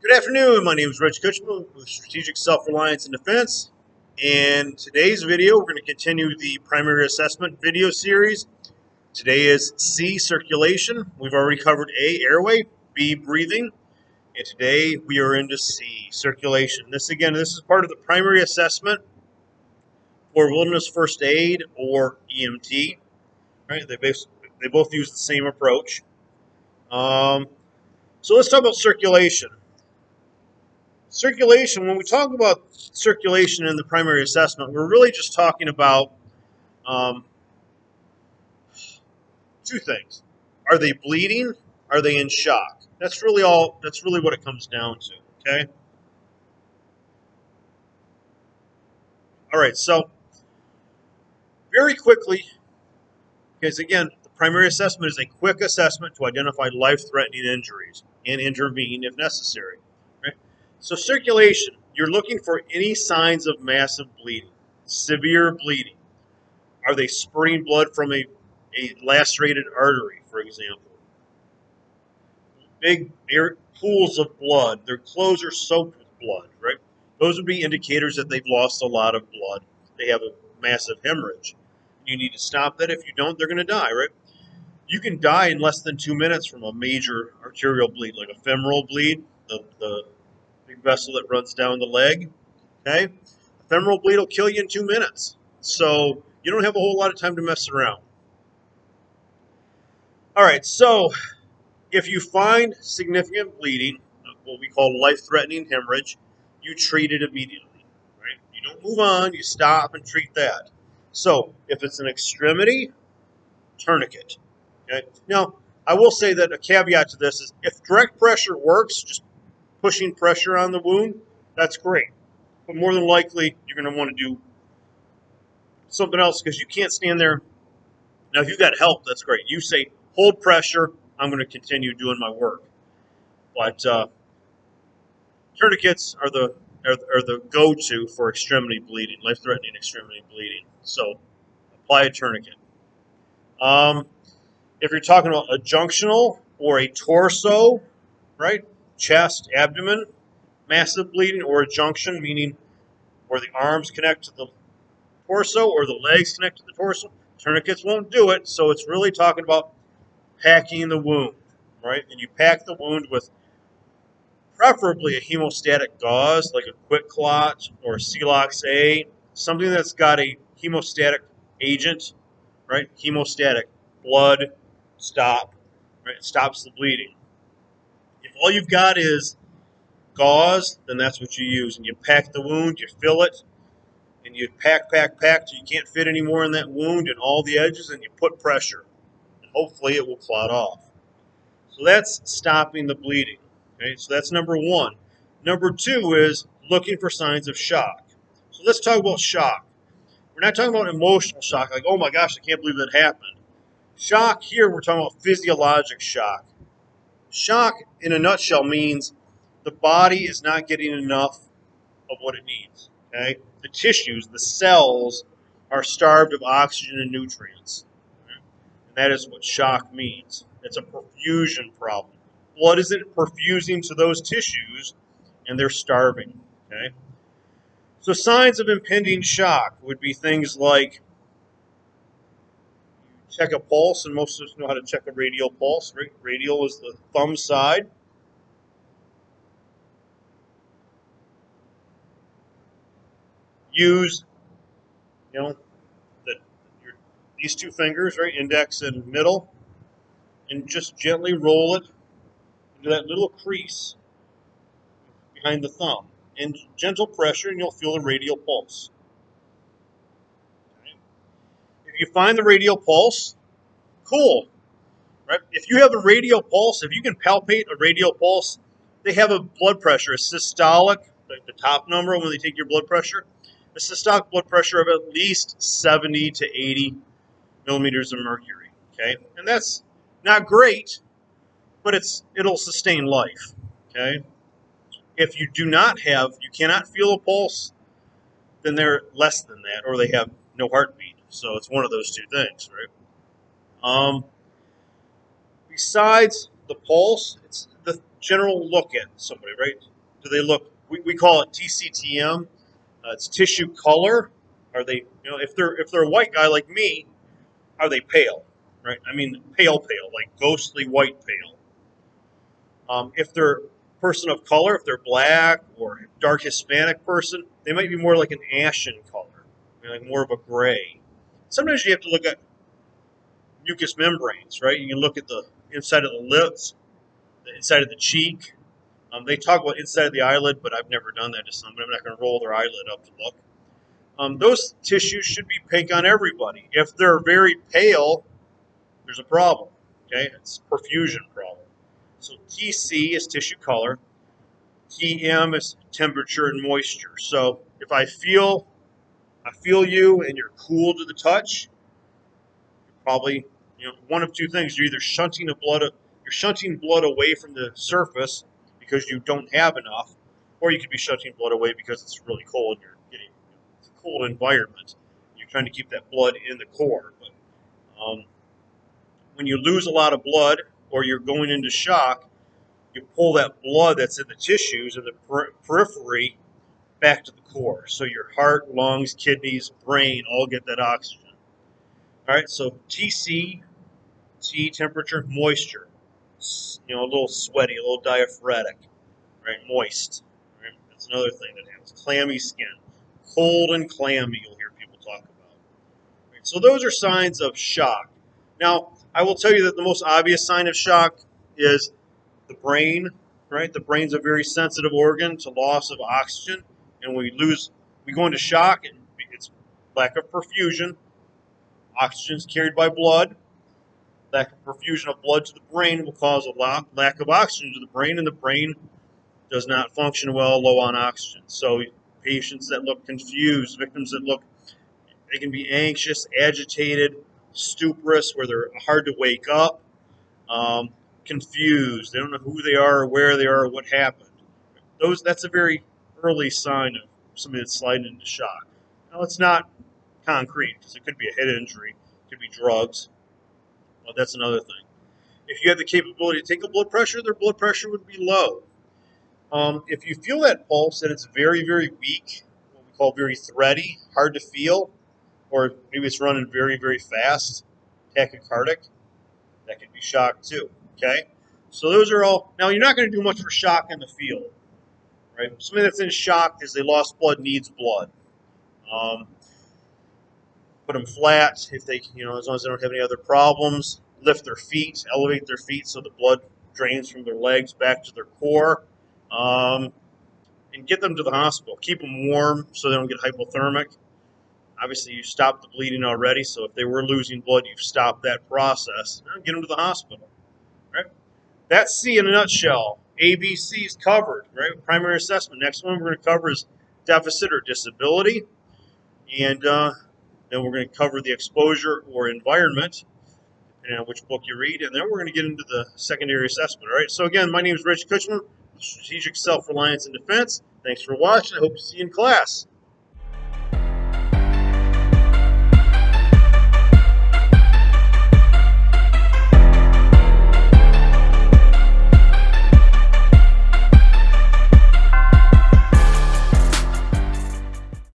Good afternoon. My name is Rich Kuchman with Strategic Self-Reliance and Defense. In today's video, we're going to continue the primary assessment video series. Today is C, circulation. We've already covered A, airway, B, breathing, and today we are into C, circulation. This is part of the primary assessment for wilderness first aid or EMT. Right? They both use the same approach. So let's talk about circulation. Circulation, when we talk about circulation in the primary assessment, we're really just talking about two things. Are they bleeding? Are they in shock? That's really what it comes down to, okay? All right, so very quickly, because again, the primary assessment is a quick assessment to identify life-threatening injuries and intervene if necessary. Right? So circulation, you're looking for any signs of massive bleeding, severe bleeding. Are they spurting blood from a lacerated artery, for example? Big pools of blood. Their clothes are soaked with blood, right? Those would be indicators that they've lost a lot of blood. They have a massive hemorrhage. You need to stop that. If you don't, they're going to die, right? You can die in less than 2 minutes from a major arterial bleed, like a femoral bleed, the big vessel that runs down the leg. Okay? A femoral bleed will kill you in 2 minutes. So you don't have a whole lot of time to mess around. All right, so if you find significant bleeding, what we call life-threatening hemorrhage, you treat it immediately. Right? You don't move on, you stop and treat that. So if it's an extremity, tourniquet. Okay? Now, I will say that a caveat to this is if direct pressure works, just pushing pressure on the wound, that's great. But more than likely, you're going to want to do something else because you can't stand there. Now, if you've got help, that's great. You say, hold pressure, I'm going to continue doing my work. But tourniquets are the go-to for extremity bleeding, life-threatening extremity bleeding. So apply a tourniquet. If you're talking about a junctional or a torso, right, chest, abdomen, massive bleeding, or a junction, meaning where the arms connect to the torso or the legs connect to the torso, tourniquets won't do it. So it's really talking about packing the wound, right? And you pack the wound with preferably a hemostatic gauze, like a Quick Clot or Celox A, something that's got a hemostatic agent, right? Hemostatic blood stop, right? It stops the bleeding. If all you've got is gauze, then that's what you use. And you pack the wound, you fill it, and you pack till you can't fit any more in that wound and all the edges, and you put pressure. And hopefully it will clot off. So that's stopping the bleeding. Okay, so that's number one. Number two is looking for signs of shock. So let's talk about shock. We're not talking about emotional shock, like, oh my gosh, I can't believe that happened. Shock here, we're talking about physiologic shock. Shock, in a nutshell, means the body is not getting enough of what it needs. Okay? The tissues, the cells, are starved of oxygen and nutrients. Okay? And that is what shock means. It's a perfusion problem. Blood isn't perfusing to those tissues, and they're starving. Okay? So signs of impending shock would be things like check a pulse, and most of us know how to check a radial pulse. Right? Radial is the thumb side. Use, the, these two fingers, right, index and middle, and just gently roll it into that little crease behind the thumb. And gentle pressure, and you'll feel the radial pulse. Okay? If you find the radial pulse, cool. Right? If you have a radial pulse, if you can palpate a radial pulse, they have a blood pressure, a systolic, like the top number when they take your blood pressure, a systolic blood pressure of at least 70 to 80 millimeters of mercury. Okay? And that's not great, but it'll sustain life. Okay? If you cannot feel a pulse, then they're less than that, or they have no heartbeat. So it's one of those two things, right? Besides the pulse, the general look at somebody, right? Do they look? We call it TCTM. It's tissue color. Are they, if they're a white guy like me, are they pale? Right? I mean, pale, like ghostly white pale. If they're a person of color, if they're black or dark Hispanic person, they might be more like an ashen color, like more of a gray. Sometimes you have to look at mucous membranes, right? You can look at the inside of the lips, the inside of the cheek. They talk about inside of the eyelid, but I've never done that to somebody. I'm not going to roll their eyelid up to look. Those tissues should be pink on everybody. If they're very pale, there's a problem. Okay, it's a perfusion problem. So TC is tissue color. TM is temperature and moisture. So if I feel you and you're cool to the touch, you're probably one of two things. You're either shunting blood away from the surface because you don't have enough, or you could be shunting blood away because it's really cold and you're getting a cold environment. You're trying to keep that blood in the core. But when you lose a lot of blood or you're going into shock, you pull that blood that's in the tissues and the periphery back to the core. So your heart, lungs, kidneys, brain all get that oxygen. All right, so TC, T, temperature, moisture. A little sweaty, a little diaphoretic, right? Moist. Right? That's another thing that happens. Clammy skin. Cold and clammy, you'll hear people talk about. Right? So those are signs of shock. Now, I will tell you that the most obvious sign of shock is the brain, right? The brain's a very sensitive organ to loss of oxygen, and we go into shock, and it's lack of perfusion. Oxygen is carried by blood. Lack of perfusion of blood to the brain will cause a lack of oxygen to the brain, and the brain does not function well low on oxygen. So patients that look confused, victims that they can be anxious, agitated, stuporous, where they're hard to wake up, confused. They don't know who they are or where they are or what happened. That's a very early sign of somebody that's sliding into shock. Now, it's not concrete because it could be a head injury, it could be drugs. Well, that's another thing. If you have the capability to take a blood pressure, their blood pressure would be low. If you feel that pulse and it's very, very weak, what we call very thready, hard to feel, or maybe it's running very, very fast, tachycardic, that could be shock too. Okay? So those are all. Now, you're not going to do much for shock in the field. Right? Somebody that's in shock because they lost blood needs blood. Put them flat if they, as long as they don't have any other problems. Lift their feet, elevate their feet so the blood drains from their legs back to their core, and get them to the hospital. Keep them warm so they don't get hypothermic. Obviously, you stopped the bleeding already, so if they were losing blood, you've stopped that process. Get them to the hospital. Right? That's C in a nutshell. ABC is covered, right? Primary assessment. Next one we're going to cover is deficit or disability. And then we're going to cover the exposure or environment, depending on which book you read. And then we're going to get into the secondary assessment. All right. So again, my name is Rich Kuchman, Strategic Self-Reliance and Defense. Thanks for watching. I hope to see you in class.